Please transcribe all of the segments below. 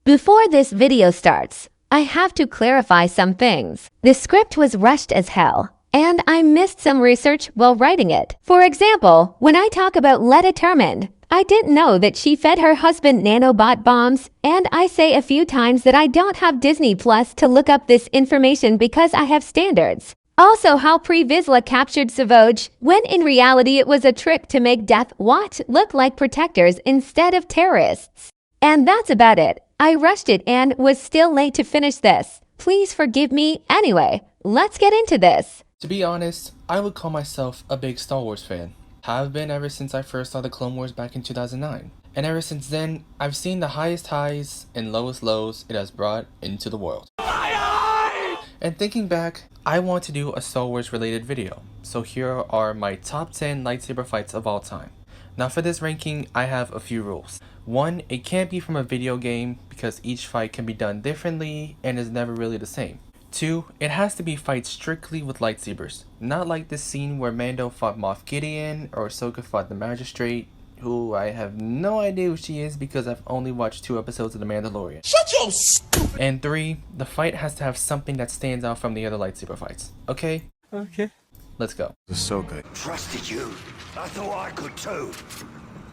Before this video starts, I have to clarify some things. The script was rushed as hell, and I missed some research while writing it. For example, when I talk about Letta Termond, I didn't know that she fed her husband nanobot bombs, and I say a few times that I don't have Disney Plus to look up this information because I have standards. Also, how Pre-Vizsla captured Savoj, when in reality it was a trick to make Death Watch look like protectors instead of terrorists. And that's about it. I rushed it and was still late to finish this. Please forgive me. Anyway, let's get into this. To be honest, I would call myself a big Star Wars fan. Have been ever since I first saw the Clone Wars back in 2009. And ever since then, I've seen the highest highs and lowest lows it has brought into the world. And thinking back, I want to do a Star Wars related video. So here are my top 10 lightsaber fights of all time. Now for this ranking, I have a few rules. 1, it can't be from a video game because each fight can be done differently and is never really the same. 2, it has to be fights strictly with lightsabers. Not like this scene where Mando fought Moff Gideon or Ahsoka fought the Magistrate, who I have no idea who she is because I've only watched 2 episodes of The Mandalorian. Shut your stupid. And 3, the fight has to have something that stands out from the other lightsaber fights. Okay? Okay. Let's go. Ahsoka. Trusted you. I thought I could too.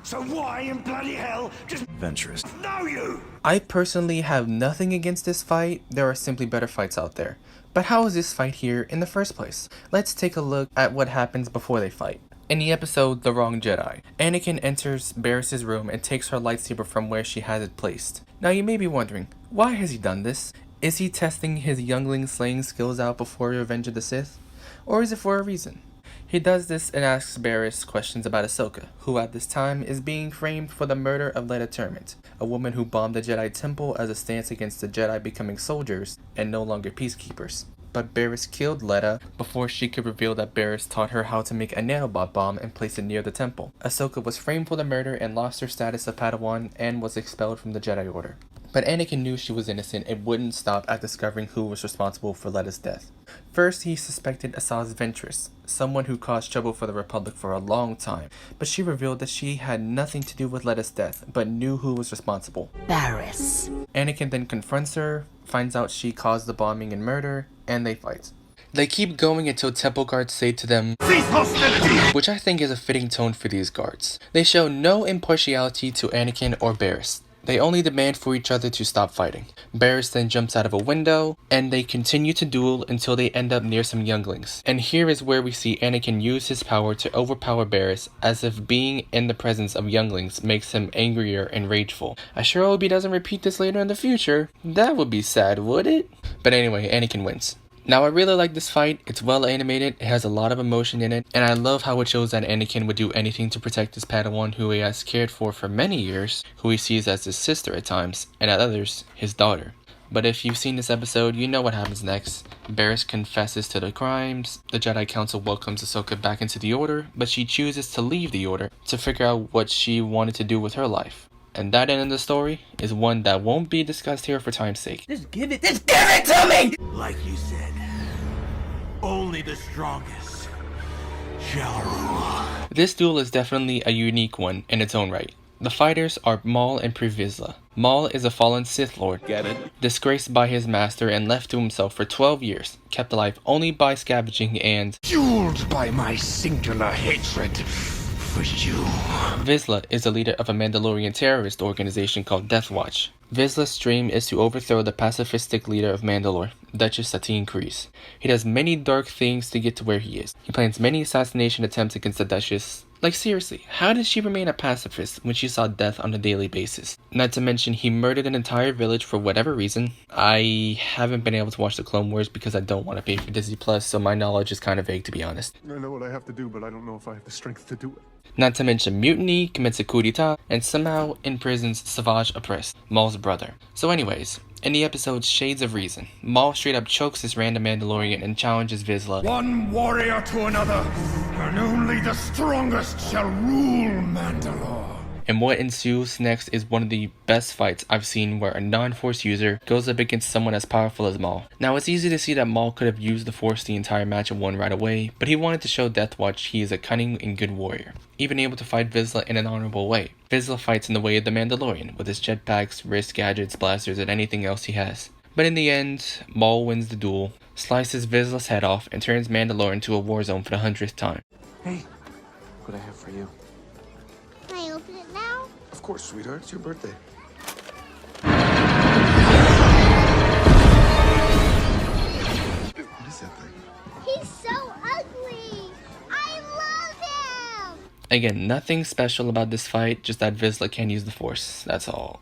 So why in bloody hell just Venturous. know you? I personally have nothing against this fight. There are simply better fights out there. But how is this fight here in the first place? Let's take a look at what happens before they fight. In the episode The Wrong Jedi, Anakin enters Barriss' room and takes her lightsaber from where she has it placed. Now you may be wondering, why has he done this? Is he testing his youngling slaying skills out before Revenge of the Sith? Or is it for a reason? He does this and asks Barriss questions about Ahsoka, who at this time is being framed for the murder of Letta Termond, a woman who bombed the Jedi Temple as a stance against the Jedi becoming soldiers and no longer peacekeepers. But Barriss killed Letta before she could reveal that Barriss taught her how to make a nanobot bomb and place it near the temple. Ahsoka was framed for the murder and lost her status of Padawan and was expelled from the Jedi Order. But Anakin knew she was innocent and wouldn't stop at discovering who was responsible for Letta's death. First, he suspected Asajj Ventress, someone who caused trouble for the Republic for a long time, but she revealed that she had nothing to do with Letta's death, but knew who was responsible. Barriss. Anakin then confronts her, finds out she caused the bombing and murder, and they fight. They keep going until temple guards say to them, Cease hostility! which I think is a fitting tone for these guards. They show no impartiality to Anakin or Barriss. They only demand for each other to stop fighting. Barriss then jumps out of a window, and they continue to duel until they end up near some younglings. And here is where we see Anakin use his power to overpower Barriss, as if being in the presence of younglings makes him angrier and rageful. I sure hope he doesn't repeat this later in the future. That would be sad, would it? But anyway, Anakin wins. Now I really like this fight. It's well animated, it has a lot of emotion in it, and I love how it shows that Anakin would do anything to protect his Padawan who he has cared for many years, who he sees as his sister at times, and at others, his daughter. But if you've seen this episode, you know what happens next. Barriss confesses to the crimes, the Jedi Council welcomes Ahsoka back into the Order, but she chooses to leave the Order to figure out what she wanted to do with her life. And that end of the story is one that won't be discussed here for time's sake. Just give it to me! Like you said, only the strongest shall rule. This duel is definitely a unique one in its own right. The fighters are Maul and Pre-Vizsla. Maul is a fallen Sith Lord, Get it? disgraced by his master and left to himself for 12 years, kept alive only by scavenging and Fueled by my singular hatred for you. Vizsla is the leader of a Mandalorian terrorist organization called Death Watch. Vizsla's dream is to overthrow the pacifistic leader of Mandalore, Duchess Satine Kryze. He does many dark things to get to where he is. He plans many assassination attempts against the Duchess. Like seriously, how did she remain a pacifist when she saw death on a daily basis? Not to mention he murdered an entire village for whatever reason. I haven't been able to watch the Clone Wars because I don't want to pay for Disney Plus, so my knowledge is kind of vague to be honest. I know what I have to do, but I don't know if I have the strength to do it. Not to mention mutiny, commits a coup d'etat, and somehow imprisons Savage Opress, Maul's brother. So anyways, in the episode Shades of Reason, Maul straight up chokes this random Mandalorian and challenges Vizsla. One warrior to another, and only the strongest shall rule Mandalore. And what ensues next is one of the best fights I've seen, where a non-Force user goes up against someone as powerful as Maul. Now it's easy to see that Maul could have used the Force the entire match and won right away, but he wanted to show Deathwatch he is a cunning and good warrior, even able to fight Vizsla in an honorable way. Vizsla fights in the way of the Mandalorian, with his jetpacks, wrist gadgets, blasters, and anything else he has. But in the end, Maul wins the duel, slices Vizsla's head off, and turns Mandalore into a war zone for the 100th time. Hey, what I have for you. Can I open it now? Of course, sweetheart. It's your birthday. What is that thing? He's so ugly. I love him. Again, nothing special about this fight, just that Vizsla can't use the Force, that's all.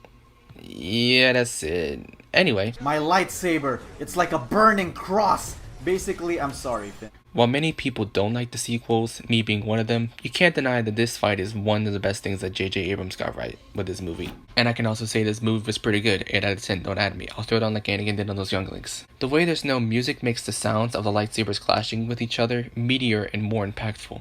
Yeah, that's it. Anyway, My lightsaber, it's like a burning cross. Basically, I'm sorry, Finn. while many people don't like the sequels, me being one of them, you can't deny that this fight is one of the best things that J.J. Abrams got right with this movie. And I can also say this movie was pretty good, 8 out of 10, don't add me. I'll throw it on like Anakin did on those younglings. The way there's no music makes the sounds of the lightsabers clashing with each other meatier and more impactful.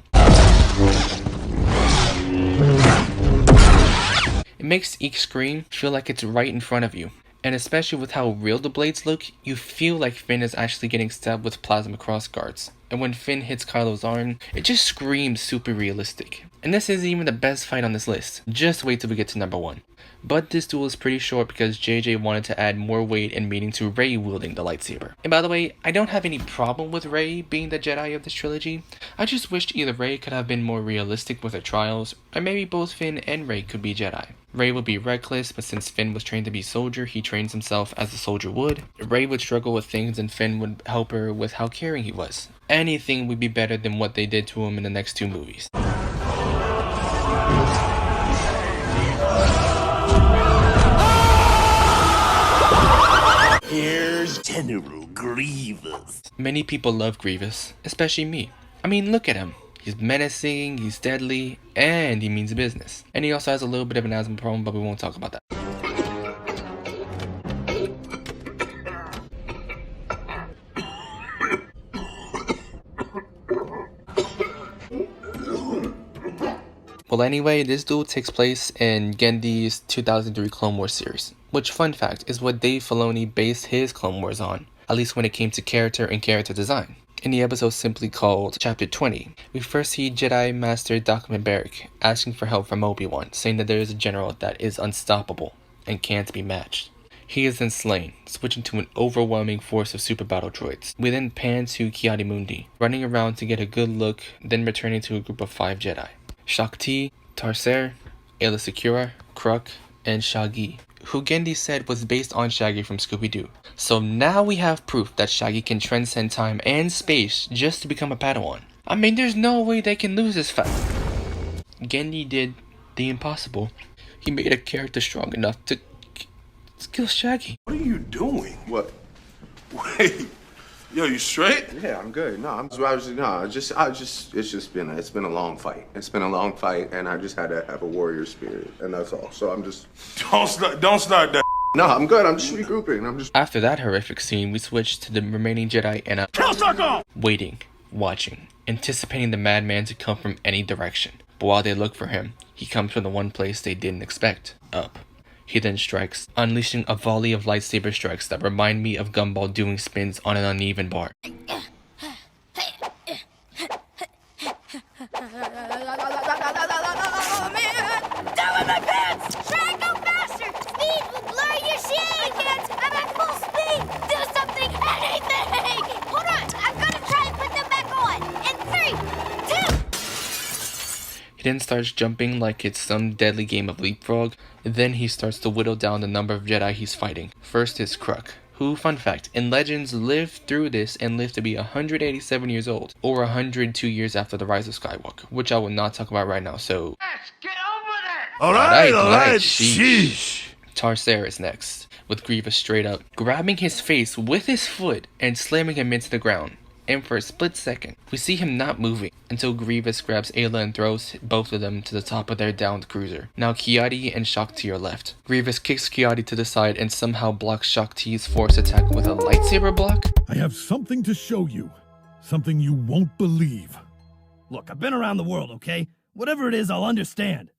It makes each scream feel like it's right in front of you. And especially with how real the blades look, you feel like Finn is actually getting stabbed with plasma cross guards. And when Finn hits Kylo's arm, it just screams super realistic. And this isn't even the best fight on this list. Just wait till we get to number 1. But this duel is pretty short because JJ wanted to add more weight and meaning to Rey wielding the lightsaber. And by the way, I don't have any problem with Rey being the Jedi of this trilogy. I just wished either Rey could have been more realistic with her trials, or maybe both Finn and Rey could be Jedi. Rey would be reckless, but since Finn was trained to be a soldier, he trains himself as a soldier would. Rey would struggle with things and Finn would help her with how caring he was. Anything would be better than what they did to him in the next 2 movies. Here's General Grievous. Many people love Grievous, especially me. I mean, look at him. He's menacing, he's deadly, and he means business. And he also has a little bit of an asthma problem, but we won't talk about that. Well, anyway, this duel takes place in Gendy's 2003 Clone Wars series, which, fun fact, is what Dave Filoni based his Clone Wars on, at least when it came to character and character design. In the episode simply called Chapter 20, we first see Jedi Master Dr. Beric asking for help from Obi-Wan, saying that there is a general that is unstoppable and can't be matched. He is then slain, switching to an overwhelming force of super battle droids. We then pan to Ki-Adi-Mundi, running around to get a good look, then returning to a group of 5 Jedi. Shakti, Tarser, Aayla Secura, Kruk, and Shaggy, who Gendy said was based on Shaggy from Scooby-Doo. So now we have proof that Shaggy can transcend time and space just to become a Padawan. I mean, there's no way they can lose this fight. Gendy did the impossible. He made a character strong enough to kill Shaggy. What are you doing? What? Wait. Yo, you straight? Yeah, I'm good. No, it's been a long fight. It's been a long fight, and I just had to have a warrior spirit, and that's all. So I'm just. Don't start that. No, I'm good. I'm just regrouping. After that horrific scene, we switched to the remaining Jedi and waiting, watching, anticipating the madman to come from any direction. But while they look for him, he comes from the one place they didn't expect, up. He then strikes, unleashing a volley of lightsaber strikes that remind me of Gumball doing spins on an uneven bar. He then starts jumping like it's some deadly game of leapfrog. Then he starts to whittle down the number of Jedi he's fighting. First is Kruk, who, fun fact, in Legends lived through this and lived to be 187 years old, or 102 years after the Rise of Skywalker, which I will not talk about right now, so... Yes, get over there! Alright, sheesh. Tarser is next, with Grievous straight up, grabbing his face with his foot and slamming him into the ground. And for a split second, we see him not moving until Grievous grabs Aayla and throws both of them to the top of their downed cruiser. Now Ki-Adi and Shakti are left. Grievous kicks Ki-Adi to the side and somehow blocks Shakti's force attack with a lightsaber block. I have something to show you. Something you won't believe. Look, I've been around the world, okay? Whatever it is, I'll understand.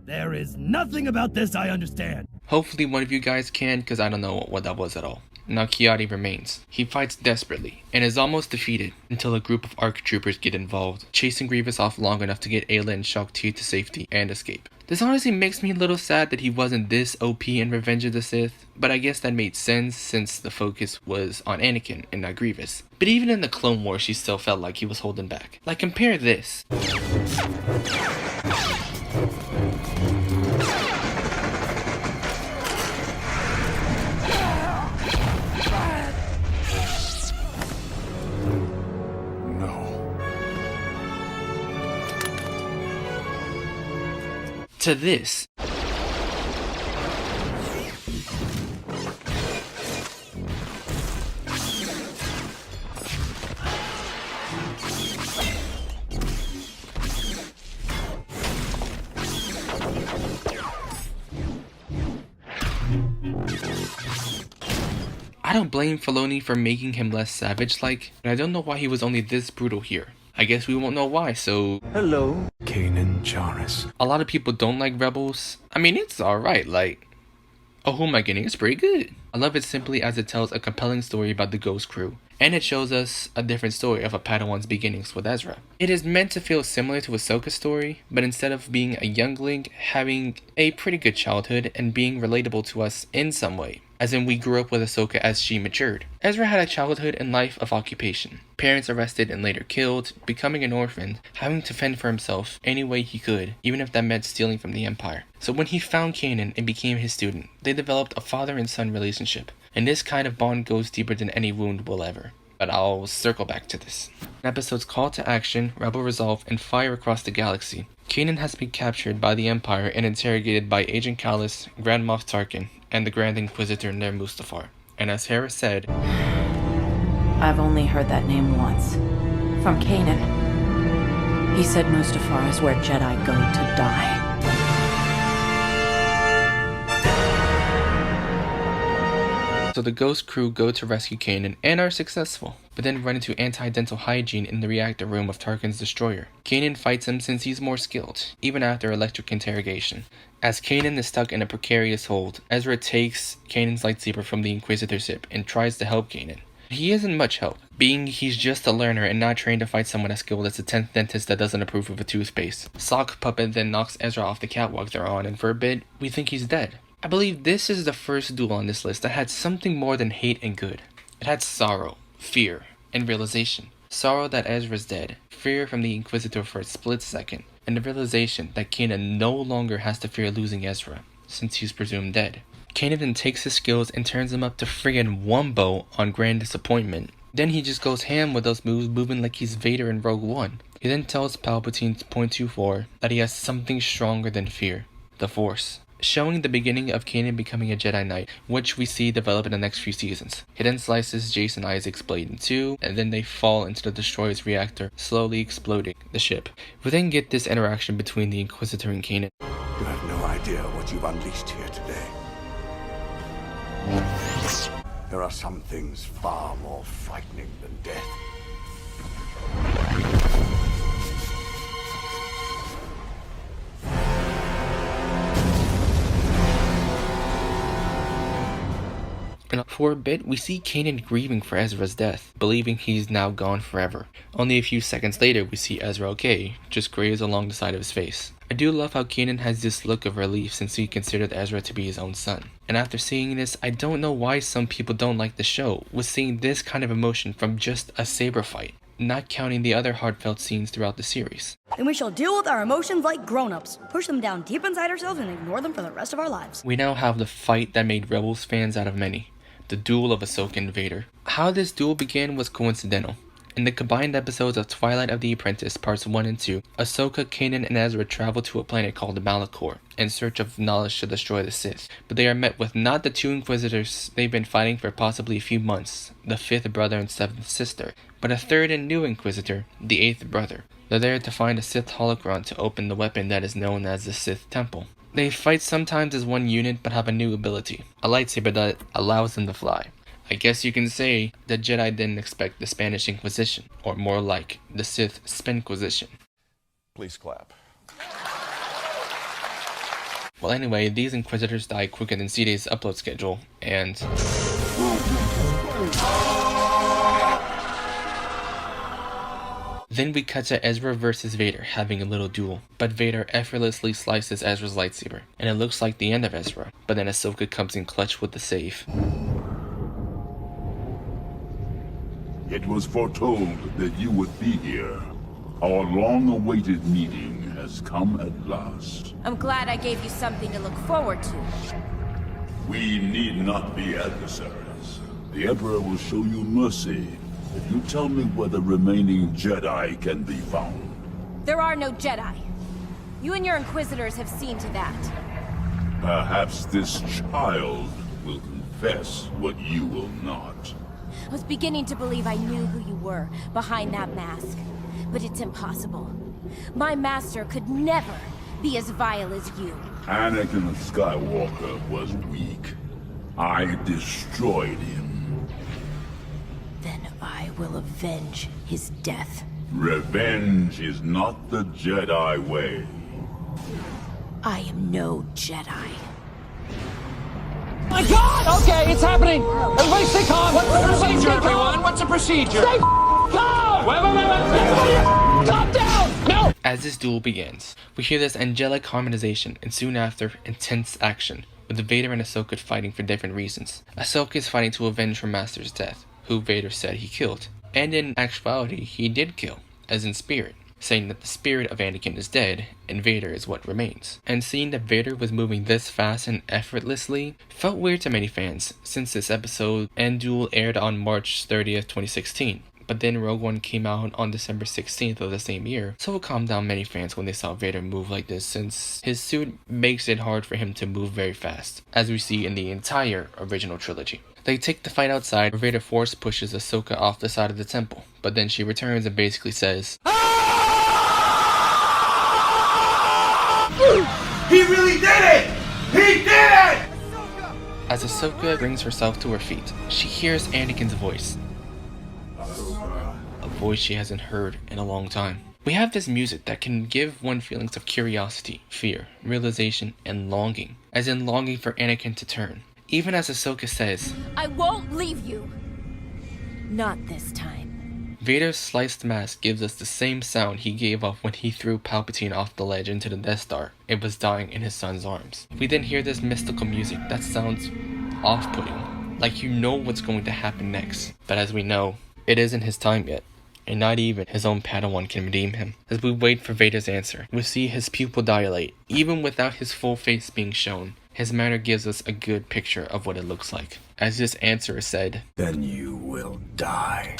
There is nothing about this I understand. Hopefully one of you guys can, because I don't know what that was at all. Now Kiadi remains. He fights desperately, and is almost defeated, until a group of ARC troopers get involved, chasing Grievous off long enough to get Ayla and Shaak Ti to safety and escape. This honestly makes me a little sad that he wasn't this OP in Revenge of the Sith, but I guess that made sense since the focus was on Anakin and not Grievous. But even in the Clone Wars, she still felt like he was holding back. Like, compare this. To this. I don't blame Filoni for making him less savage-like, but I don't know why he was only this brutal here. I guess we won't know why, so... Hello, Kanan Jarrus. A lot of people don't like Rebels. I mean, it's alright, like... Oh, who am I getting? It's pretty good. I love it simply as it tells a compelling story about the Ghost Crew, and it shows us a different story of a Padawan's beginnings with Ezra. It is meant to feel similar to Ahsoka's story, but instead of being a youngling, having a pretty good childhood and being relatable to us in some way. As in, we grew up with Ahsoka as she matured. Ezra had a childhood and life of occupation. Parents arrested and later killed, becoming an orphan, having to fend for himself any way he could, even if that meant stealing from the Empire. So when he found Kanan and became his student, they developed a father and son relationship. And this kind of bond goes deeper than any wound will ever. But I'll circle back to this. In episodes Call to Action, Rebel Resolve, and Fire Across the Galaxy, Kanan has been captured by the Empire and interrogated by Agent Kallus, Grand Moff Tarkin, and the Grand Inquisitor Ner Mustafar. And as Hera said, I've only heard that name once. From Kanan. He said Mustafar is where Jedi go to die. So the Ghost Crew go to rescue Kanan and are successful, but then run into anti-dental hygiene in the reactor room of Tarkin's destroyer. Kanan fights him since he's more skilled, even after electric interrogation. As Kanan is stuck in a precarious hold, Ezra takes Kanan's lightsaber from the Inquisitor's hip and tries to help Kanan. He isn't much help, being he's just a learner and not trained to fight someone as skilled as the 10th dentist that doesn't approve of a toothpaste. Sock Puppet then knocks Ezra off the catwalk they're on, and for a bit, we think he's dead. I believe this is the first duel on this list that had something more than hate and good. It had sorrow, fear, and realization. Sorrow that Ezra's dead, fear from the Inquisitor for a split second, and the realization that Kanan no longer has to fear losing Ezra, since he's presumed dead. Kanan then takes his skills and turns them up to friggin' Wumbo on Grand Disappointment. Then he just goes ham with those moves, moving like he's Vader in Rogue One. He then tells Palpatine .24 that he has something stronger than fear, the Force, showing the beginning of Kanan becoming a Jedi Knight, which we see develop in the next few seasons. He then slices Jason Isaac's blade in two, and then they fall into the destroyer's reactor, slowly exploding the ship. We then get this interaction between the Inquisitor and Kanan. You have no idea what you've unleashed here today. There are some things far more frightening than death. And for a bit, we see Kanan grieving for Ezra's death, believing he's now gone forever. Only a few seconds later, we see Ezra okay, just graze along the side of his face. I do love how Kanan has this look of relief since he considered Ezra to be his own son. And after seeing this, I don't know why some people don't like the show, with seeing this kind of emotion from just a saber fight, not counting the other heartfelt scenes throughout the series. Then we shall deal with our emotions like grown-ups, push them down deep inside ourselves and ignore them for the rest of our lives. We now have the fight that made Rebels fans out of many. The duel of Ahsoka and Vader. How this duel began was coincidental. In the combined episodes of Twilight of the Apprentice Parts 1 and 2, Ahsoka, Kanan, and Ezra travel to a planet called Malachor in search of knowledge to destroy the Sith. But they are met with not the two Inquisitors they've been fighting for possibly a few months, the 5th brother and 7th sister, but a third and new Inquisitor, the 8th brother. They're there to find a Sith holocron to open the weapon that is known as the Sith Temple. They fight sometimes as one unit but have a new ability, a lightsaber that allows them to fly. I guess you can say the Jedi didn't expect the Spanish Inquisition, or more like the Sith Spinquisition. Please clap. Well, anyway, these Inquisitors die quicker than C-Day's upload schedule, and then we cut to Ezra versus Vader having a little duel, but Vader effortlessly slices Ezra's lightsaber, and it looks like the end of Ezra, but then Ahsoka comes in clutch with the save. It was foretold that you would be here. Our long-awaited meeting has come at last. I'm glad I gave you something to look forward to. We need not be adversaries. The Emperor will show you mercy if you tell me where the remaining Jedi can be found. There are no Jedi. You and your Inquisitors have seen to that. Perhaps this child will confess what you will not. I was beginning to believe I knew who you were behind that mask. But it's impossible. My master could never be as vile as you. Anakin Skywalker was weak. I destroyed him. Then I will avenge his death. Revenge is not the Jedi way. I am no Jedi. My God! Okay, it's happening! Everybody stay calm! What's the procedure, everyone? What's the procedure? Stay calm! Wait! Calm down! No! As this duel begins, we hear this angelic harmonization, and soon after, intense action, with Vader and Ahsoka fighting for different reasons. Ahsoka is fighting to avenge her master's death, who Vader said he killed, and in actuality, he did kill, as in spirit, saying that the spirit of Anakin is dead, and Vader is what remains. And seeing that Vader was moving this fast and effortlessly felt weird to many fans, since this episode and duel aired on March 30th, 2016. But then Rogue One came out on December 16th of the same year, so it calmed down many fans when they saw Vader move like this, since his suit makes it hard for him to move very fast, as we see in the entire original trilogy. They take the fight outside, where Vader force pushes Ahsoka off the side of the temple, but then she returns and basically says, He really did it! He did it! As Ahsoka brings herself to her feet, she hears Anakin's voice. A voice she hasn't heard in a long time. We have this music that can give one feelings of curiosity, fear, realization, and longing, as in longing for Anakin to turn. Even as Ahsoka says, I won't leave you. Not this time. Vader's sliced mask gives us the same sound he gave off when he threw Palpatine off the ledge into the Death Star and was dying in his son's arms. We then hear this mystical music that sounds off-putting, like you know what's going to happen next. But as we know, it isn't his time yet, and not even his own Padawan can redeem him. As we wait for Vader's answer, we see his pupil dilate, even without his full face being shown. His manner gives us a good picture of what it looks like. As this answer is said, Then you will die.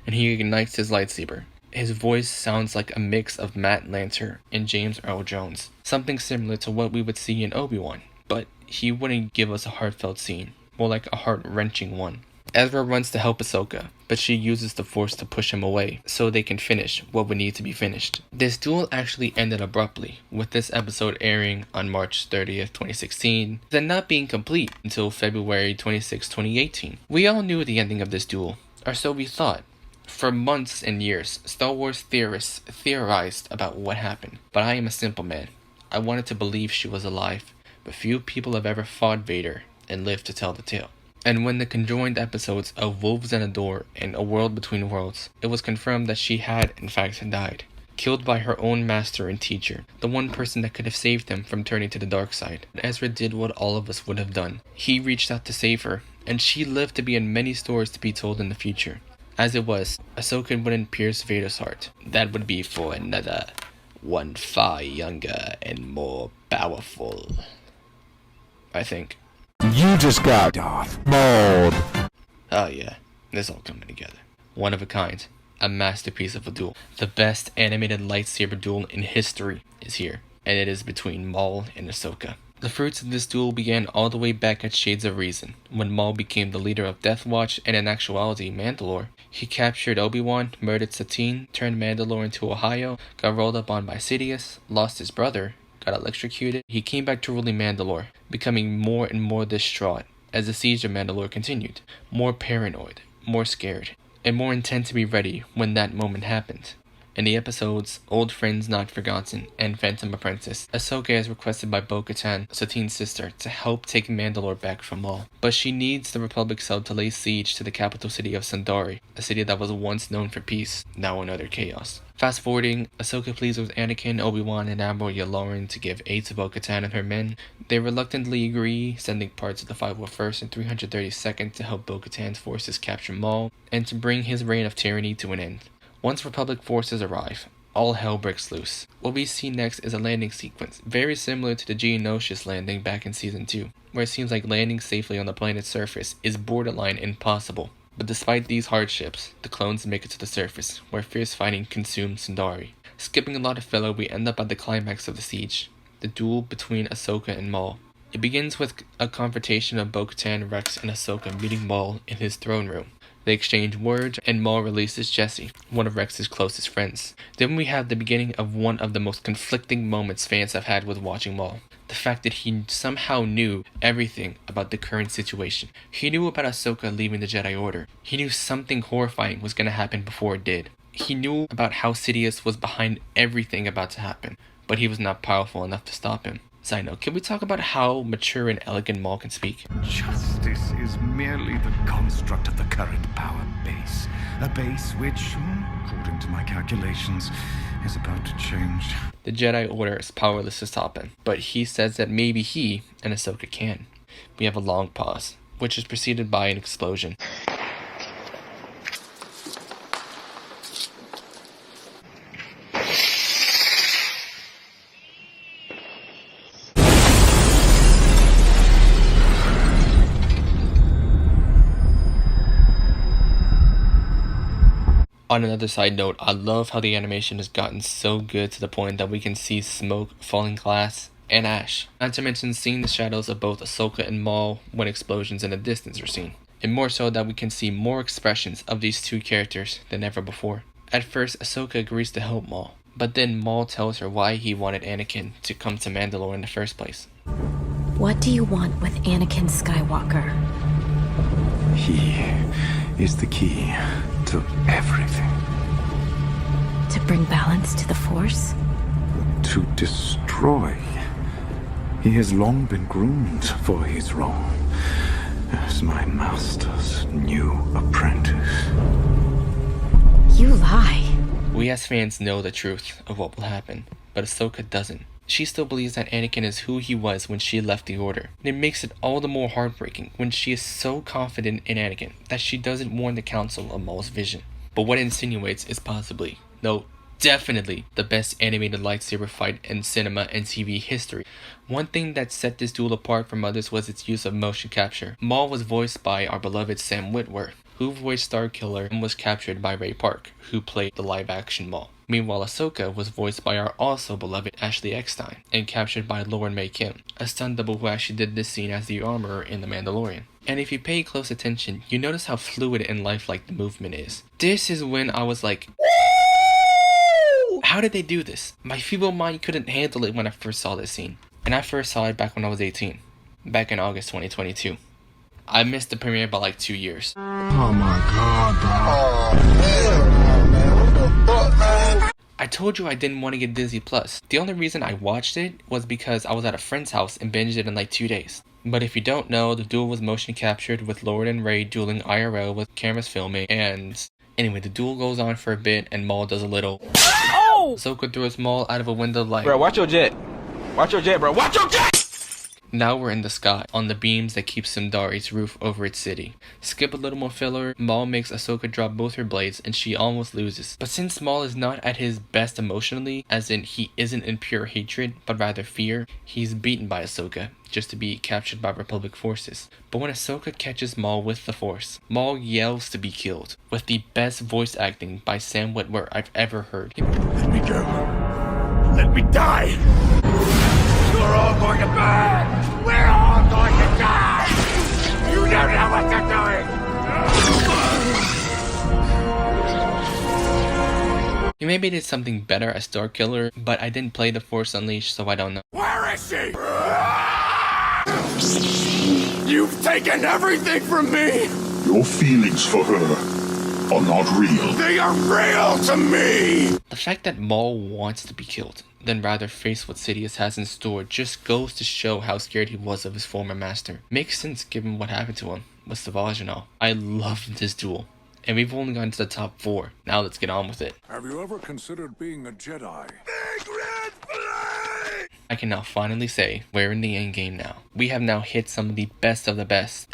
And he ignites his lightsaber. His voice sounds like a mix of Matt Lanter and James Earl Jones, something similar to what we would see in Obi-Wan, but he wouldn't give us a heartfelt scene, more like a heart-wrenching one. Ezra runs to help Ahsoka, but she uses the Force to push him away, so they can finish what would need to be finished. This duel actually ended abruptly, with this episode airing on March 30th, 2016, then not being complete until February 26, 2018. We all knew the ending of this duel, or so we thought. For months and years, Star Wars theorists theorized about what happened, but I am a simple man. I wanted to believe she was alive, but few people have ever fought Vader and lived to tell the tale. And when the conjoined episodes of Wolves and a Door and A World Between Worlds, it was confirmed that she had, in fact, died. Killed by her own master and teacher, the one person that could have saved him from turning to the dark side. Ezra did what all of us would have done. He reached out to save her, and she lived to be in many stories to be told in the future. As it was, Ahsoka wouldn't pierce Vader's heart. That would be for another one far younger and more powerful. I think. You just got Darth Maul. Oh yeah, this all coming together. One of a kind. A masterpiece of a duel. The best animated lightsaber duel in history is here, and it is between Maul and Ahsoka. The fruits of this duel began all the way back at Shades of Reason, when Maul became the leader of Death Watch and in actuality Mandalore. He captured Obi-Wan, murdered Satine, turned Mandalore into Ohio, got rolled up on by Sidious, lost his brother, got electrocuted. He came back to ruling Mandalore, becoming more and more distraught as the siege of Mandalore continued, more paranoid, more scared, and more intent to be ready when that moment happened. In the episodes Old Friends Not Forgotten and Phantom Apprentice, Ahsoka is requested by Bo-Katan, Satine's sister, to help take Mandalore back from Maul. But she needs the Republic cell to lay siege to the capital city of Sundari, a city that was once known for peace, now in utter chaos. Fast forwarding, Ahsoka pleads with Anakin, Obi-Wan, and Admiral Yularen to give aid to Bo-Katan and her men. They reluctantly agree, sending parts of the 501st and 332nd to help Bo-Katan's forces capture Maul, and to bring his reign of tyranny to an end. Once Republic forces arrive, all hell breaks loose. What we see next is a landing sequence, very similar to the Geonosis landing back in Season 2, where it seems like landing safely on the planet's surface is borderline impossible. But despite these hardships, the clones make it to the surface, where fierce fighting consumes Sundari. Skipping a lot of filler, we end up at the climax of the siege, the duel between Ahsoka and Maul. It begins with a confrontation of Bo-Katan, Rex, and Ahsoka meeting Maul in his throne room. They exchange words, and Maul releases Jesse, one of Rex's closest friends. Then we have the beginning of one of the most conflicting moments fans have had with watching Maul. The fact that he somehow knew everything about the current situation. He knew about Ahsoka leaving the Jedi Order. He knew something horrifying was going to happen before it did. He knew about how Sidious was behind everything about to happen, but he was not powerful enough to stop him. Side note, can we talk about how mature and elegant Maul can speak? Justice is merely the construct of the current power base. A base which, according to my calculations, is about to change. The Jedi Order is powerless to stop him, but he says that maybe he and Ahsoka can. We have a long pause, which is preceded by an explosion. On another side note, I love how the animation has gotten so good to the point that we can see smoke, falling glass, and ash. Not to mention seeing the shadows of both Ahsoka and Maul when explosions in the distance are seen. And more so that we can see more expressions of these two characters than ever before. At first, Ahsoka agrees to help Maul, but then Maul tells her why he wanted Anakin to come to Mandalore in the first place. What do you want with Anakin Skywalker? He is the key to everything. To bring balance to the Force? To destroy. He has long been groomed for his role as my master's new apprentice. You lie. We as fans know the truth of what will happen, but Ahsoka doesn't. She still believes that Anakin is who he was when she left the Order. And it makes it all the more heartbreaking when she is so confident in Anakin that she doesn't warn the Council of Maul's vision. But what it insinuates is possibly, no, definitely, the best animated lightsaber fight in cinema and TV history. One thing that set this duel apart from others was its use of motion capture. Maul was voiced by our beloved Sam Witwer, who voiced Starkiller and was captured by Ray Park, who played the live-action Maul. Meanwhile, Ahsoka was voiced by our also beloved Ashley Eckstein and captured by Lauren May Kim, a stunt double who actually did this scene as the armorer in The Mandalorian. And if you pay close attention, you notice how fluid and lifelike the movement is. This is when I was like, woo! How did they do this? My feeble mind couldn't handle it when I first saw this scene. And I first saw it back when I was 18, back in August 2022. I missed the premiere by like 2 years. Oh my god, bro. Oh, man. What the fuck, man? I told you I didn't want to get Disney Plus. The only reason I watched it was because I was at a friend's house and binged it in like 2 days. But if you don't know, the duel was motion captured with Lauren and Ray dueling IRL with cameras filming, and anyway, the duel goes on for a bit and Maul does a little Ahsoka throws Maul out of a window like, bro, watch your jet. Watch your jet, bro. Watch your jet! Now we're in the sky, on the beams that keep Sundari's roof over its city. Skip a little more filler, Maul makes Ahsoka drop both her blades and she almost loses. But since Maul is not at his best emotionally, as in he isn't in pure hatred, but rather fear, he's beaten by Ahsoka, just to be captured by Republic forces. But when Ahsoka catches Maul with the Force, Maul yells to be killed, with the best voice acting by Sam Witwer I've ever heard. Let me go. Let me die. You're all going to burn! We're all going to die! You don't know what you're doing! You maybe did something better as Starkiller, but I didn't play The Force Unleashed, so I don't know. Where is she? You've taken everything from me! Your feelings for her are not real. They are real to me! The fact that Maul wants to be killed, then rather face what Sidious has in store, just goes to show how scared he was of his former master. Makes sense given what happened to him with Savage and all. I love this duel, and we've only gotten to the top 4. Now let's get on with it. Have you ever considered being a Jedi? I can now finally say we're in the end game now. We have now hit some of the best,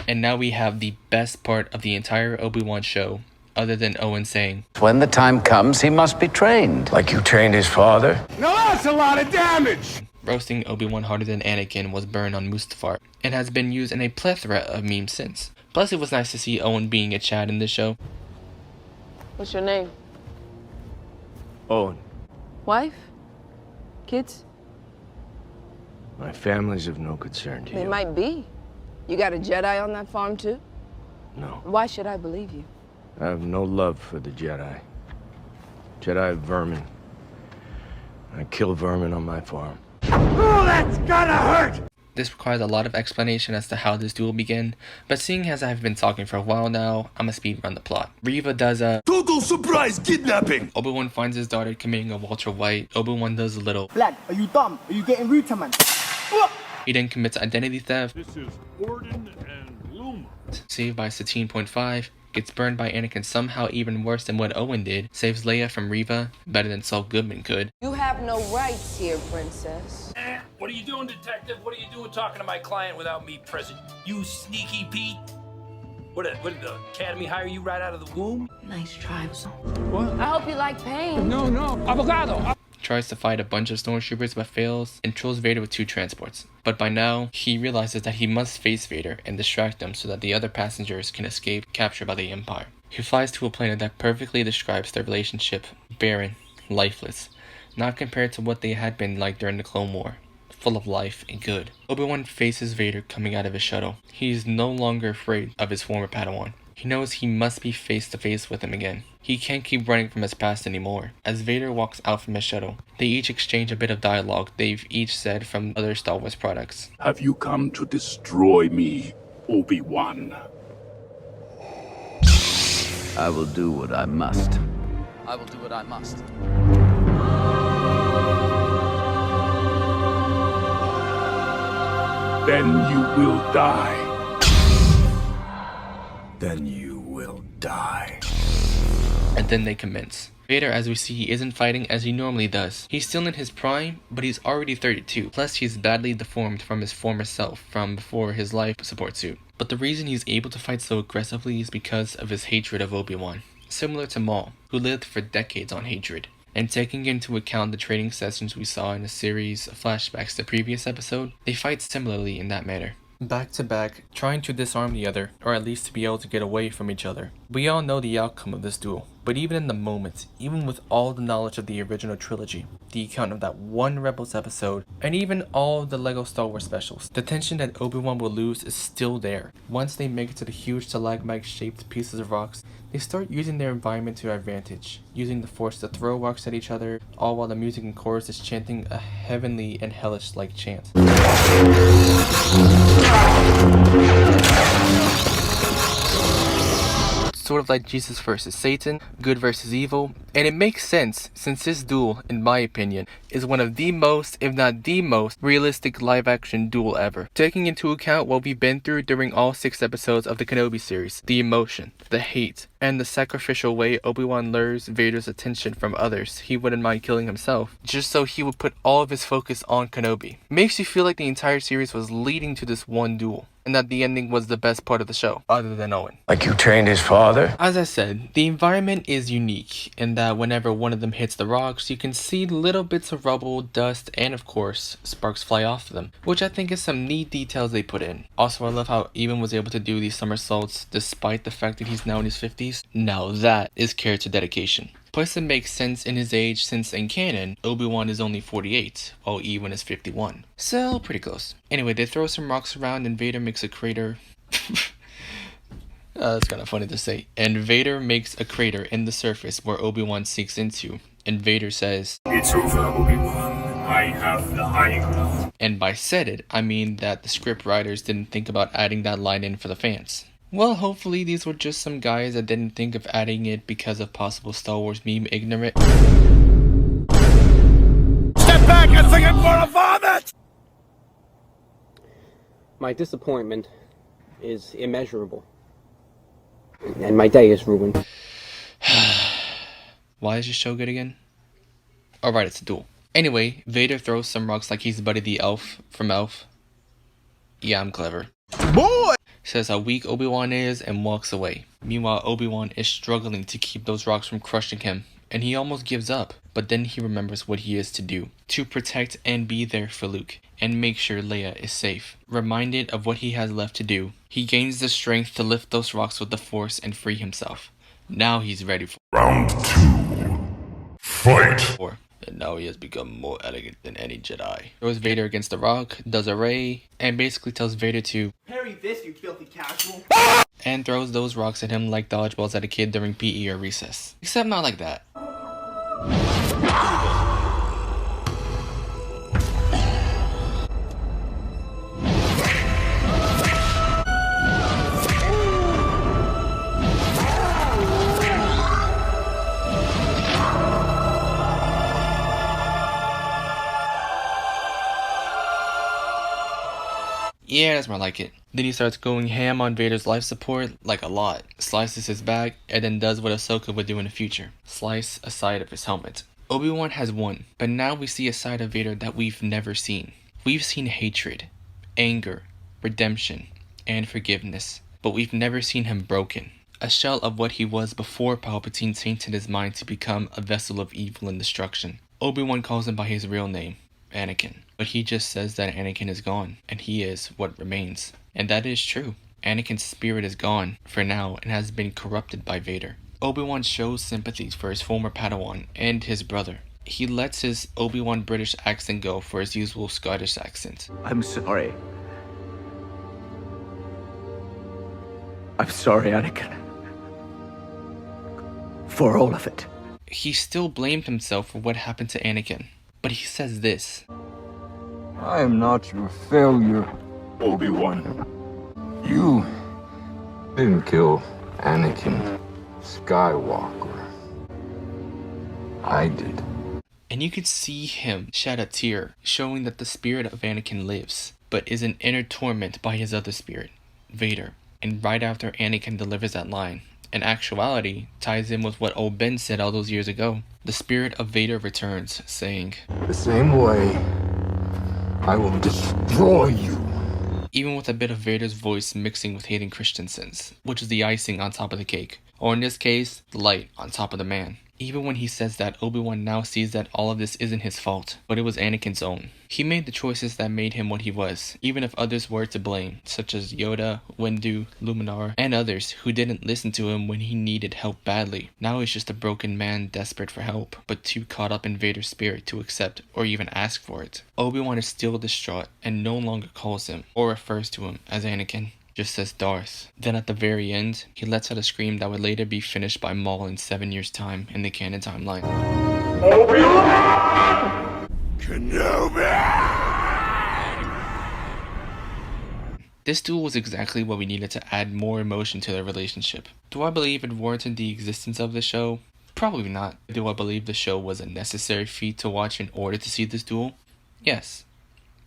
and now we have the best part of the entire Obi-Wan show, other than Owen saying, "When the time comes, he must be trained." Like you trained his father? No, that's a lot of damage! roasting Obi-Wan harder than Anakin was burned on Mustafar, and has been used in a plethora of memes since. Plus it was nice to see Owen being a Chad in this show. What's your name? Owen. Wife? Kids? My family's of no concern to They you. might be. You got a Jedi on that farm too? No. Why should I believe you? I have no love for the Jedi. Jedi are vermin. I kill vermin on my farm. Oh, that's gotta hurt! This requires a lot of explanation as to how this duel began, but seeing as I've been talking for a while now, I'ma speedrun the plot. Reva does a total surprise kidnapping! Obi-Wan finds his daughter committing a Walter White. Obi-Wan does a little Vlad, are you dumb? Are you getting rude to man? He then commits identity theft. This is Orden and Luma. Saved by Satine.5. Gets burned by Anakin somehow even worse than what Owen did. Saves Leia from Reva, better than Saul Goodman could. You have no rights here, princess. What are you doing, detective? What are you doing talking to my client without me present? You sneaky Pete. What did the Academy hire you right out of the womb? Nice try. What? I hope you like pain. No. Avocado. Tries to fight a bunch of stormtroopers but fails, and trolls Vader with 2 transports. But by now, he realizes that he must face Vader and distract them so that the other passengers can escape capture by the Empire. He flies to a planet that perfectly describes their relationship: barren, lifeless, not compared to what they had been like during the Clone War, full of life and good. Obi-Wan faces Vader coming out of his shuttle. He is no longer afraid of his former Padawan. He knows he must be face to face with him again. He can't keep running from his past anymore. As Vader walks out from his shuttle, they each exchange a bit of dialogue they've each said from other Star Wars products. Have you come to destroy me, Obi-Wan? I will do what I must. I will do what I must. Then you will die. Then you will die. And then they commence. Vader, as we see, isn't fighting as he normally does. He's still in his prime, but he's already 32. Plus, he's badly deformed from his former self from before his life support suit. But the reason he's able to fight so aggressively is because of his hatred of Obi-Wan. Similar to Maul, who lived for decades on hatred. And taking into account the training sessions we saw in a series of flashbacks to the previous episode, they fight similarly in that manner. Back to back, trying to disarm the other, or at least to be able to get away from each other. We all know the outcome of this duel, but even in the moment, even with all the knowledge of the original trilogy, the account of that one Rebels episode, and even all of the LEGO Star Wars specials, the tension that Obi-Wan will lose is still there. Once they make it to the huge stalagmite-shaped pieces of rocks, they start using their environment to their advantage, using the Force to throw rocks at each other, all while the music in chorus is chanting a heavenly and hellish-like chant. Sort of like Jesus versus Satan, good versus evil, and it makes sense since this duel, in my opinion, is one of the most, if not the most, realistic live-action duel ever. Taking into account what we've been through during all 6 episodes of the Kenobi series, the emotion, the hate, and the sacrificial way Obi-Wan lures Vader's attention from others he wouldn't mind killing himself, just so he would put all of his focus on Kenobi. Makes you feel like the entire series was leading to this one duel, and that the ending was the best part of the show, other than Owen. Like you trained his father? As I said, the environment is unique in that whenever one of them hits the rocks, you can see little bits of rubble, dust, and of course, sparks fly off of them, which I think is some neat details they put in. Also, I love how Ewan was able to do these somersaults despite the fact that he's now in his 50s. Now that is character dedication. Plus it makes sense in his age since in canon, Obi-Wan is only 48, while Ewan is 51. So, pretty close. Anyway, they throw some rocks around and Vader makes a crater. That's kind of funny to say. And Vader makes a crater in the surface where Obi-Wan sinks into. And Vader says, "It's over, Obi-Wan. I have the high ground." And by said it, I mean that the script writers didn't think about adding that line in for the fans. Well, hopefully these were just some guys that didn't think of adding it because of possible Star Wars meme ignorant. Step back, I think I'm gonna vomit! My disappointment is immeasurable. And my day is ruined. Why is this show good again? Alright, it's a duel. Anyway, Vader throws some rocks like he's Buddy the Elf from Elf. Yeah, I'm clever. Boy! Says how weak Obi-Wan is and walks away. Meanwhile, Obi-Wan is struggling to keep those rocks from crushing him, and he almost gives up. But then he remembers what he is to do. To protect and be there for Luke, and make sure Leia is safe. Reminded of what he has left to do, he gains the strength to lift those rocks with the Force and free himself. Now he's ready for Round 2. Fight! And now he has become more elegant than any Jedi. Throws Vader against the rock, does a ray, and basically tells Vader to Parry this, you filthy casual. and throws those rocks at him like dodgeballs at a kid during PE or recess. Except not like that. Yeah, that's more like it. Then he starts going ham on Vader's life support, like a lot. Slices his back, and then does what Ahsoka would do in the future. Slice a side of his helmet. Obi-Wan has won, but now we see a side of Vader that we've never seen. We've seen hatred, anger, redemption, and forgiveness, but we've never seen him broken. A shell of what he was before Palpatine tainted his mind to become a vessel of evil and destruction. Obi-Wan calls him by his real name, Anakin. But he just says that Anakin is gone, and he is what remains. And that is true. Anakin's spirit is gone, for now, and has been corrupted by Vader. Obi-Wan shows sympathies for his former Padawan and his brother. He lets his Obi-Wan British accent go for his usual Scottish accent. I'm sorry. I'm sorry, Anakin. For all of it. He still blamed himself for what happened to Anakin. But he says this. I am not your failure, Obi-Wan. You didn't kill Anakin Skywalker. I did. And you could see him shed a tear, showing that the spirit of Anakin lives, but is in inner torment by his other spirit, Vader. And right after Anakin delivers that line, in actuality, ties in with what old Ben said all those years ago. The spirit of Vader returns, saying, The same way I will destroy you. Even with a bit of Vader's voice mixing with Hayden Christensen's, which is the icing on top of the cake. Or in this case, the light on top of the man. Even when he says that, Obi-Wan now sees that all of this isn't his fault, but it was Anakin's own. He made the choices that made him what he was, even if others were to blame, such as Yoda, Windu, Luminar, and others who didn't listen to him when he needed help badly. Now he's just a broken man desperate for help, but too caught up in Vader's spirit to accept or even ask for it. Obi-Wan is still distraught and no longer calls him or refers to him as Anakin. Just says Darth. Then at the very end, he lets out a scream that would later be finished by Maul in 7 years' time in the canon timeline. Obi-Wan Kenobi! This duel was exactly what we needed to add more emotion to their relationship. Do I believe it warranted the existence of the show? Probably not. Do I believe the show was a necessary feat to watch in order to see this duel? Yes.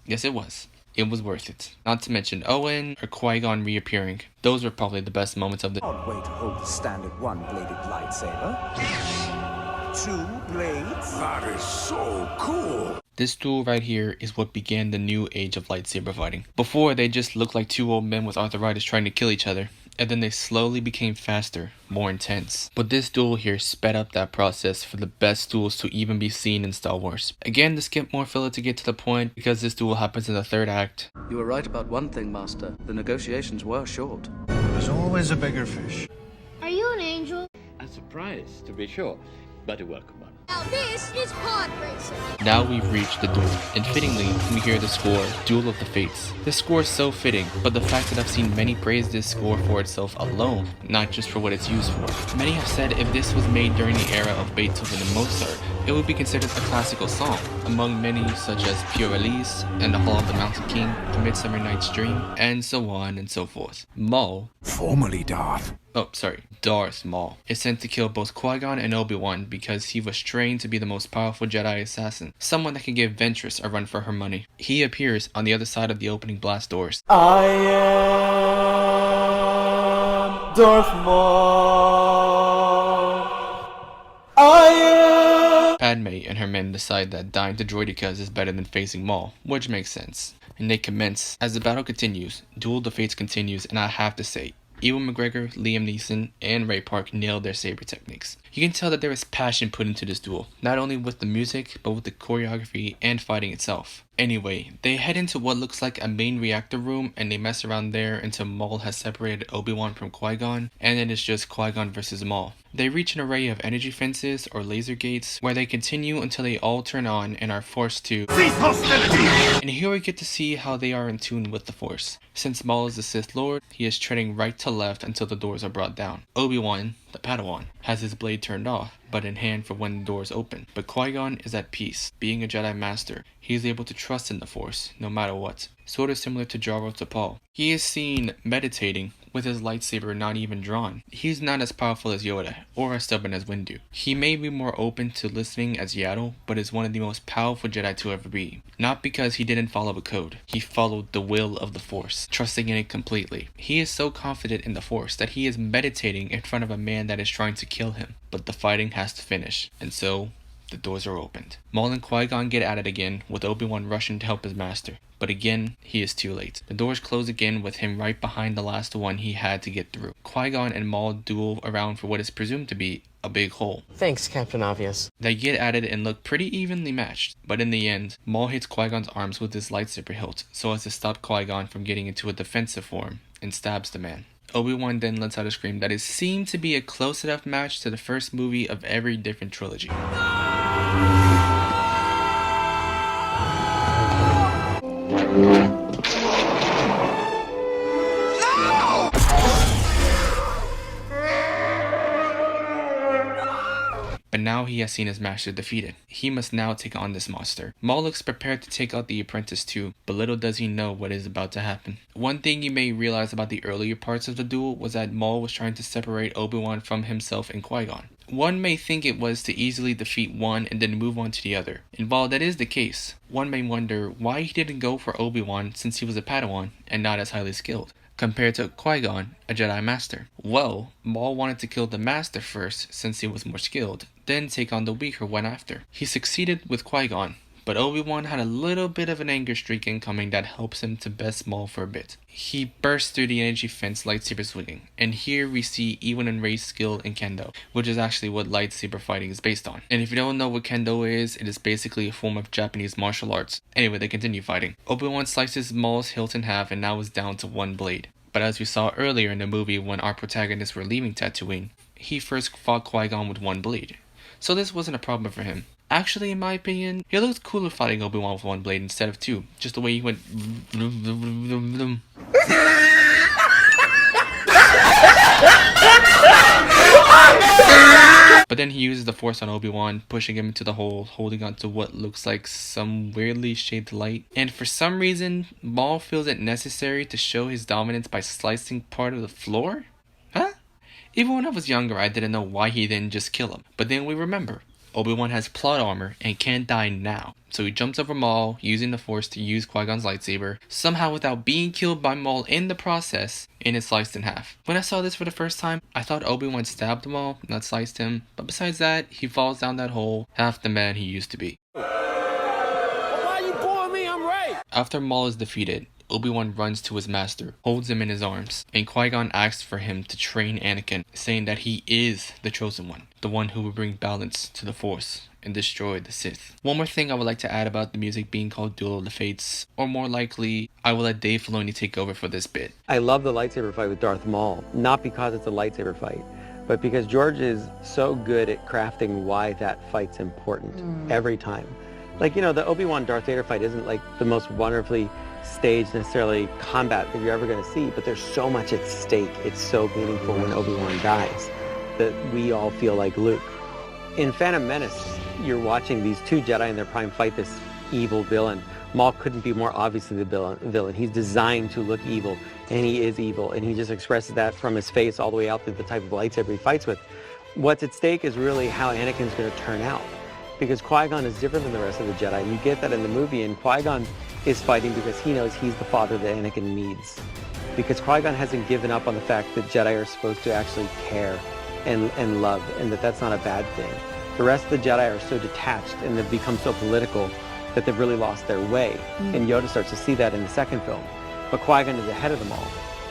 Yes, it was. It was worth it. Not to mention Owen or Qui-Gon reappearing. Those were probably the best moments of the Odd way to hold the standard one-bladed lightsaber. 2 blades. That is so cool. This duel right here is what began the new age of lightsaber fighting. Before, they just looked like two old men with arthritis trying to kill each other. And then they slowly became faster, more intense. But this duel here sped up that process for the best duels to even be seen in Star Wars. Again, to skip more filler to get to the point, because this duel happens in the third act. You were right about one thing, Master. The negotiations were short. There's always a bigger fish. Are you an angel? A surprise, to be sure, but a welcome one. Now this is pod racing. Now we've reached the duel, and fittingly, we hear the score, Duel of the Fates. This score is so fitting, but the fact that I've seen many praise this score for itself alone, not just for what it's used for. Many have said if this was made during the era of Beethoven and Mozart, It would be considered a classical song, among many such as Pure Elise and The Hall of the Mountain King, A Midsummer Night's Dream, and so on and so forth. Maul, formerly Darth Maul, is sent to kill both Qui-Gon and Obi-Wan because he was trained to be the most powerful Jedi assassin, someone that can give Ventress a run for her money. He appears on the other side of the opening blast doors. I am Darth Maul. I am. Padme and her men decide that dying to droidekas is better than facing Maul, which makes sense. And they commence. As the battle continues, Duel of the Fates continues, and I have to say, Ewan McGregor, Liam Neeson, and Ray Park nailed their saber techniques. You can tell that there is passion put into this duel, not only with the music, but with the choreography and fighting itself. Anyway, they head into what looks like a main reactor room, and they mess around there until Maul has separated Obi-Wan from Qui-Gon, and then it's just Qui-Gon versus Maul. They reach an array of energy fences or laser gates, where they continue until they all turn on and are forced to cease hostility! And here we get to see how they are in tune with the Force. Since Maul is the Sith Lord, he is treading right to left until the doors are brought down. Obi-Wan, the Padawan, has his blade turned off, but in hand for when the doors open. But Qui-Gon is at peace. Being a Jedi Master, he is able to trust in the Force, no matter what. Sort of similar to Jar Rota Paul. He is seen meditating with his lightsaber not even drawn. He's not as powerful as Yoda, or as stubborn as Windu. He may be more open to listening as Yaddle, but is one of the most powerful Jedi to ever be. Not because he didn't follow a code, he followed the will of the Force, trusting in it completely. He is so confident in the Force that he is meditating in front of a man that is trying to kill him. But the fighting has to finish, and so the doors are opened. Maul and Qui-Gon get at it again, with Obi-Wan rushing to help his master. But again, he is too late. The doors close again with him right behind the last one he had to get through. Qui-Gon and Maul duel around for what is presumed to be a big hole. Thanks, Captain Obvious. They get at it and look pretty evenly matched, but in the end, Maul hits Qui-Gon's arms with his lightsaber hilt so as to stop Qui-Gon from getting into a defensive form and stabs the man. Obi-Wan then lets out a scream that is seen to be a close enough match to the first movie of every different trilogy. But now he has seen his master defeated. He must now take on this monster. Maul looks prepared to take out the apprentice too, but little does he know what is about to happen. One thing you may realize about the earlier parts of the duel was that Maul was trying to separate Obi-Wan from himself and Qui-Gon. One may think it was to easily defeat one and then move on to the other. And while that is the case, one may wonder why he didn't go for Obi-Wan since he was a Padawan and not as highly skilled, compared to Qui-Gon, a Jedi Master. Well, Maul wanted to kill the Master first since he was more skilled, then take on the weaker one after. He succeeded with Qui-Gon, but Obi-Wan had a little bit of an anger streak incoming that helps him to best Maul for a bit. He bursts through the energy fence, lightsaber swinging, and here we see Ewan and Rey's skill in Kendo, which is actually what lightsaber fighting is based on. And if you don't know what Kendo is, it is basically a form of Japanese martial arts. Anyway, they continue fighting. Obi-Wan slices Maul's hilt in half and now is down to one blade. But as we saw earlier in the movie when our protagonists were leaving Tatooine, he first fought Qui-Gon with one blade. So this wasn't a problem for him. Actually, in my opinion, he looked cooler fighting Obi-Wan with one blade instead of two. Just the way he went. But then he uses the Force on Obi-Wan, pushing him into the hole, holding onto what looks like some weirdly shaped light. And for some reason, Maul feels it necessary to show his dominance by slicing part of the floor? Huh? Even when I was younger, I didn't know why he didn't just kill him. But then we remember, Obi-Wan has plot armor and can't die now. So he jumps over Maul, using the Force to use Qui-Gon's lightsaber, somehow without being killed by Maul in the process, and it's sliced in half. When I saw this for the first time, I thought Obi-Wan stabbed Maul, not sliced him, but besides that, he falls down that hole, half the man he used to be. Why are you boring me? I'm right. After Maul is defeated, Obi-Wan runs to his master, holds him in his arms, and Qui-Gon asks for him to train Anakin, saying that he is the chosen one, the one who will bring balance to the Force and destroy the Sith. One more thing I would like to add about the music being called Duel of the Fates, or more likely, I will let Dave Filoni take over for this bit. I love the lightsaber fight with Darth Maul, not because it's a lightsaber fight, but because George is so good at crafting why that fight's important every time. Like, you know, the Obi-Wan Darth Vader fight isn't like the most wonderfully staged necessarily combat that you're ever going to see, but there's so much at stake. It's so meaningful when Obi-Wan dies that we all feel like Luke. In Phantom Menace, you're watching these two Jedi in their prime fight this evil villain. Maul couldn't be more obviously the villain. He's designed to look evil, and he is evil, and he just expresses that from his face all the way out through the type of lightsaber he fights with. What's at stake is really how Anakin's going to turn out, because Qui-Gon is different than the rest of the Jedi, and you get that in the movie, and Qui-Gon is fighting because he knows he's the father that Anakin needs. Because Qui-Gon hasn't given up on the fact that Jedi are supposed to actually care and love, and that's not a bad thing. The rest of the Jedi are so detached, and they've become so political that they've really lost their way. And Yoda starts to see that in the second film. But Qui-Gon is ahead of them all.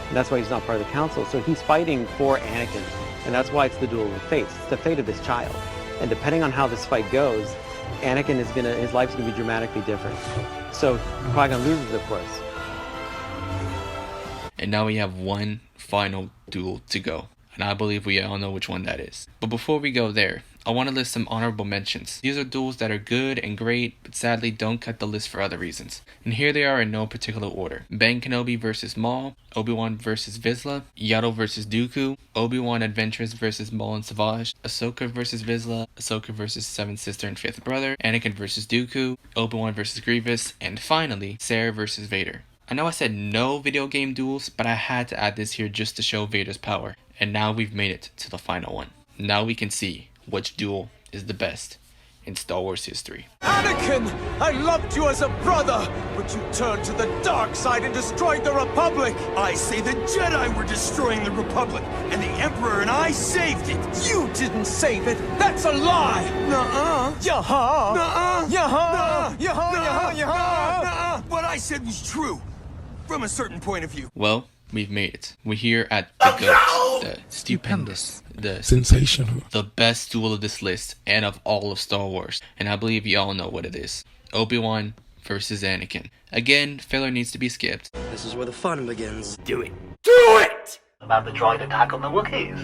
And that's why he's not part of the council. So he's fighting for Anakin. And that's why it's the duel of the fates. It's the fate of this child. And depending on how this fight goes, Anakin is his life's gonna be dramatically different. So Qui-Gon loses, of course. And now we have one final duel to go. And I believe we all know which one that is. But before we go there, I want to list some honorable mentions. These are duels that are good and great, but sadly don't cut the list for other reasons. And here they are in no particular order. Ben Kenobi versus Maul, Obi-Wan versus Vizsla, Yaddle versus Dooku, Obi-Wan Adventurous versus Maul and Savage, Ahsoka versus Vizsla, Ahsoka versus Seventh Sister and Fifth Brother, Anakin versus Dooku, Obi-Wan versus Grievous, and finally, Sarah versus Vader. I know I said no video game duels, but I had to add this here just to show Vader's power. And now we've made it to the final one. Now we can see which duel is the best in Star Wars history. Anakin, I loved you as a brother, but you turned to the dark side and destroyed the Republic. I say the Jedi were destroying the Republic, and the Emperor and I saved it. You didn't save it. That's a lie. Nuh-uh. Yaha. Nuh-uh. Yaha. Yaha. Yaha. Yaha. Nuh-uh. What I said was true, from a certain point of view. Well, we've made it. We're here at the GOAT, the stupendous, the sensational, the best duel of this list and of all of Star Wars. And I believe you all know what it is. Obi-Wan versus Anakin. Again, filler needs to be skipped. This is where the fun begins. Do it. Do it! About the droid attack on the Wookiees.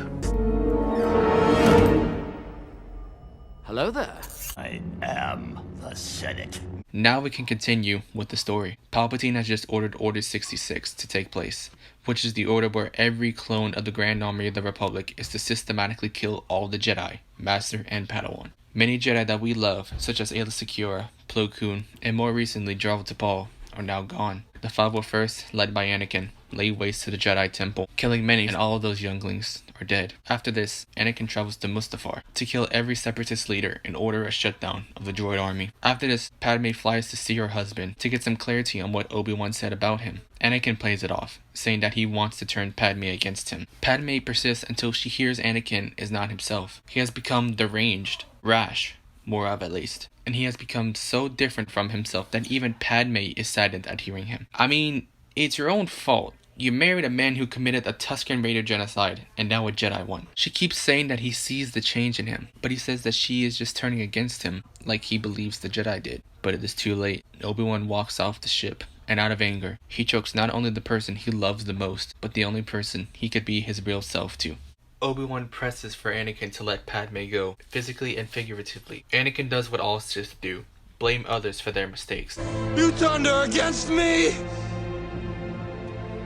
Hello there. I am the Senate. Now we can continue with the story. Palpatine has just ordered Order 66 to take place, which is the order where every clone of the Grand Army of the Republic is to systematically kill all the Jedi, Master and Padawan. Many Jedi that we love, such as Aayla Secura, Plo Koon, and more recently Jabba T'Pol, are now gone. The 501st, led by Anakin, lay waste to the Jedi Temple, killing many, and all of those younglings are dead. After this, Anakin travels to Mustafar to kill every separatist leader and order a shutdown of the droid army. After this, Padme flies to see her husband to get some clarity on what Obi-Wan said about him. Anakin plays it off, saying that he wants to turn Padme against him. Padme persists until she hears Anakin is not himself. He has become deranged, rash, more of at least. And he has become so different from himself that even Padme is saddened at hearing him. I mean, it's your own fault. You married a man who committed a Tusken Raider genocide, and now a Jedi one. She keeps saying that he sees the change in him, but he says that she is just turning against him, like he believes the Jedi did. But it is too late. Obi-Wan walks off the ship, and out of anger, he chokes not only the person he loves the most, but the only person he could be his real self to. Obi-Wan presses for Anakin to let Padme go, physically and figuratively. Anakin does what all Sith do, blame others for their mistakes. You turned her against me!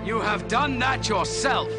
You have done that yourself!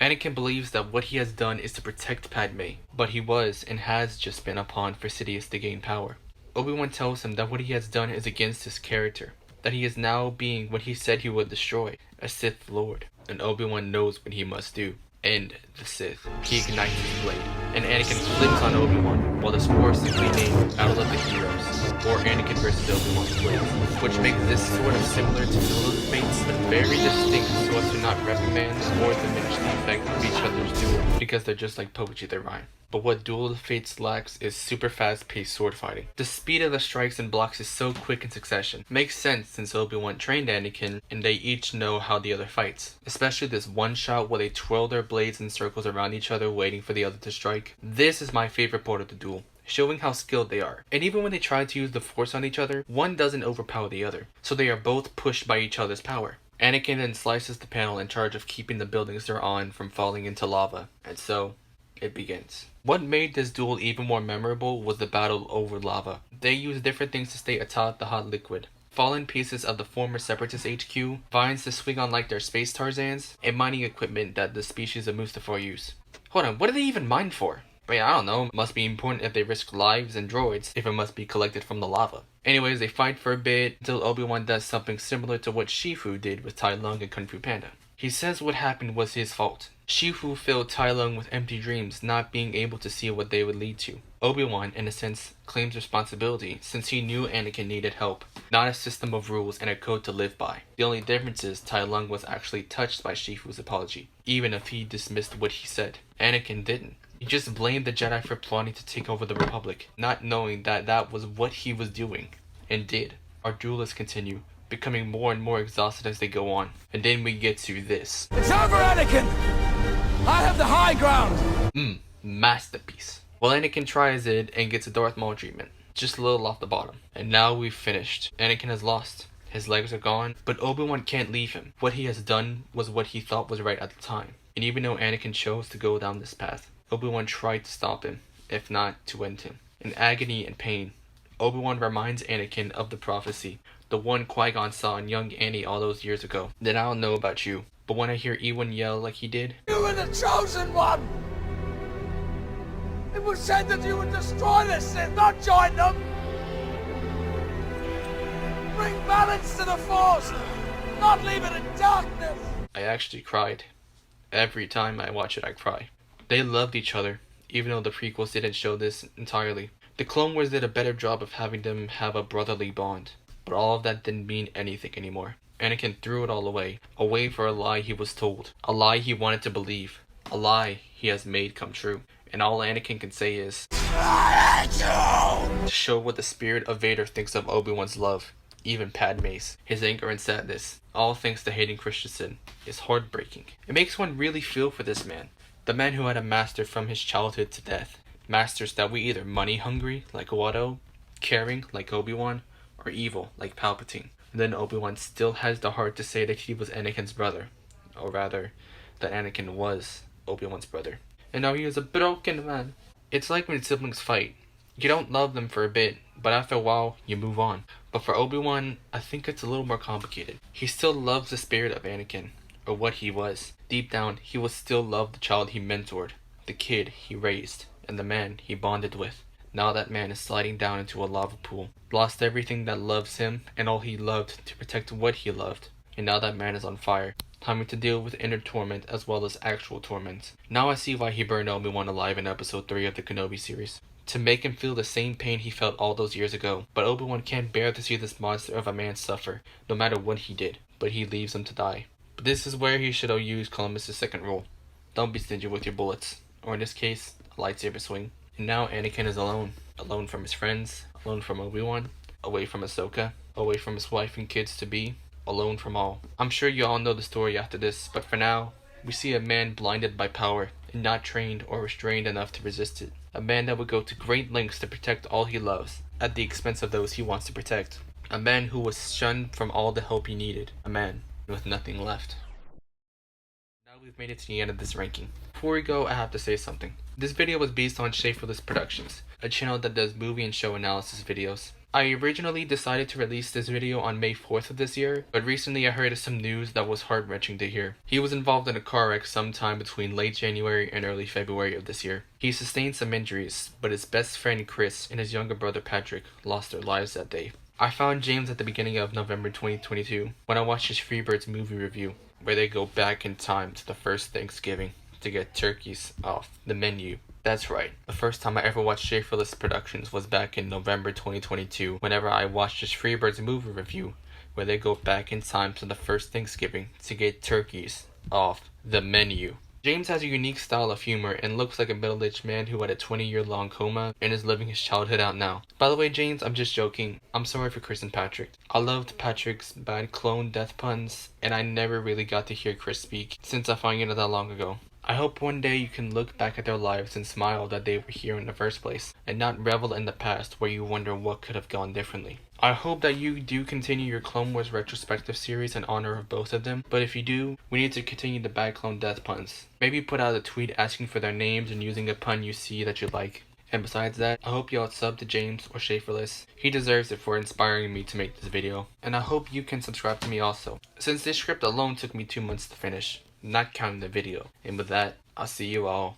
Anakin believes that what he has done is to protect Padme, but he was and has just been a pawn for Sidious to gain power. Obi-Wan tells him that what he has done is against his character, that he is now being what he said he would destroy, a Sith Lord, and Obi-Wan knows what he must do. End the Sith. He ignites his blade, and Anakin flips on Obi-Wan, while the score is simply named Battle of the Heroes, or Anakin vs. Obi-Wan's Blades, which makes this sort of similar to Duel of the Fates, but very distinct so as to not reprimand or diminish the effect of each other's duel, because they're just like poetry that rhyme. But what Duel of the Fates lacks is super fast-paced sword fighting. The speed of the strikes and blocks is so quick in succession. Makes sense since Obi-Wan trained Anakin, and they each know how the other fights. Especially this one shot where they twirl their blades in circles around each other waiting for the other to strike. This is my favorite part of the duel, showing how skilled they are. And even when they try to use the Force on each other, one doesn't overpower the other, so they are both pushed by each other's power. Anakin then slices the panel in charge of keeping the buildings they're on from falling into lava, and so it begins. What made this duel even more memorable was the battle over lava. They used different things to stay atop the hot liquid. Fallen pieces of the former Separatist HQ, vines to swing on like their space Tarzans, and mining equipment that the species of Mustafar use. Hold on, what do they even mine for? But yeah, I don't know, must be important if they risk lives and droids if it must be collected from the lava. Anyways, they fight for a bit until Obi-Wan does something similar to what Shifu did with Tai Lung and Kung Fu Panda. He says what happened was his fault. Shifu filled Tai Lung with empty dreams, not being able to see what they would lead to. Obi-Wan, in a sense, claims responsibility since he knew Anakin needed help, not a system of rules and a code to live by. The only difference is Tai Lung was actually touched by Shifu's apology, even if he dismissed what he said. Anakin didn't. He just blamed the Jedi for plotting to take over the Republic, not knowing that that was what he was doing, and did. Our duelists continue, becoming more and more exhausted as they go on, and then we get to this. It's over, Anakin! I have the high ground! Masterpiece. Well, Anakin tries it and gets a Darth Maul treatment, just a little off the bottom. And now we've finished. Anakin has lost. His legs are gone, but Obi-Wan can't leave him. What he has done was what he thought was right at the time. And even though Anakin chose to go down this path, Obi-Wan tried to stop him, if not to end him. In agony and pain, Obi-Wan reminds Anakin of the prophecy, the one Qui-Gon saw in young Annie all those years ago. That I don't know about you, but when I hear Ewan yell like he did, You were the chosen one! It was said that you would destroy the Sith, not join them! Bring balance to the Force, not leave it in darkness! I actually cried. Every time I watch it, I cry. They loved each other, even though the prequels didn't show this entirely. The Clone Wars did a better job of having them have a brotherly bond, but all of that didn't mean anything anymore. Anakin threw it all away for a lie he was told, a lie he wanted to believe, a lie he has made come true. And all Anakin can say is, to show what the spirit of Vader thinks of Obi-Wan's love, even Padme's, his anger and sadness, all thanks to Hayden Christensen, is heartbreaking. It makes one really feel for this man, the man who had a master from his childhood to death. Masters that were either money-hungry, like Watto, caring, like Obi-Wan, or evil, like Palpatine. And then Obi-Wan still has the heart to say that he was Anakin's brother, or rather, that Anakin was Obi-Wan's brother. And now he is a broken man. It's like when siblings fight. You don't love them for a bit, but after a while, you move on. But for Obi-Wan, I think it's a little more complicated. He still loves the spirit of Anakin, or what he was. Deep down, he will still love the child he mentored, the kid he raised, and the man he bonded with. Now that man is sliding down into a lava pool, lost everything that loves him and all he loved to protect what he loved. And now that man is on fire, having to deal with inner torment as well as actual torment. Now I see why he burned Obi-Wan alive in episode 3 of the Kenobi series. To make him feel the same pain he felt all those years ago. But Obi-Wan can't bear to see this monster of a man suffer, no matter what he did. But he leaves him to die. But this is where he should have used Columbus' second rule. Don't be stingy with your bullets. Or in this case, a lightsaber swing. And now Anakin is alone. Alone from his friends, alone from Obi-Wan, away from Ahsoka, away from his wife and kids to be, alone from all. I'm sure you all know the story after this, but for now, we see a man blinded by power and not trained or restrained enough to resist it. A man that would go to great lengths to protect all he loves, at the expense of those he wants to protect. A man who was shunned from all the help he needed. A man with nothing left. Now we've made it to the end of this ranking. Before we go, I have to say something. This video was based on Schaeferless Productions, a channel that does movie and show analysis videos. I originally decided to release this video on May 4th of this year, but recently I heard of some news that was heart-wrenching to hear. He was involved in a car wreck sometime between late January and early February of this year. He sustained some injuries, but his best friend Chris and his younger brother Patrick lost their lives that day. I found James at the beginning of November 2022 when I watched his Freebirds movie review, where they go back in time to the first Thanksgiving to get turkeys off the menu. That's right, the first time I ever watched Schaeferless Productions was back in November 2022 whenever I watched his Freebirds movie review, where they go back in time to the first Thanksgiving to get turkeys off the menu. James has a unique style of humor and looks like a middle-aged man who had a 20-year-long coma and is living his childhood out now. By the way, James, I'm just joking. I'm sorry for Chris and Patrick. I loved Patrick's bad clone death puns, and I never really got to hear Chris speak since I found it that long ago. I hope one day you can look back at their lives and smile that they were here in the first place, and not revel in the past where you wonder what could have gone differently. I hope that you do continue your Clone Wars retrospective series in honor of both of them, but if you do, we need to continue the bad clone death puns. Maybe put out a tweet asking for their names and using a pun you see that you like. And besides that, I hope y'all sub to James or Schaeferless. He deserves it for inspiring me to make this video. And I hope you can subscribe to me also, since this script alone took me 2 months to finish, not counting the video. And with that, I'll see you all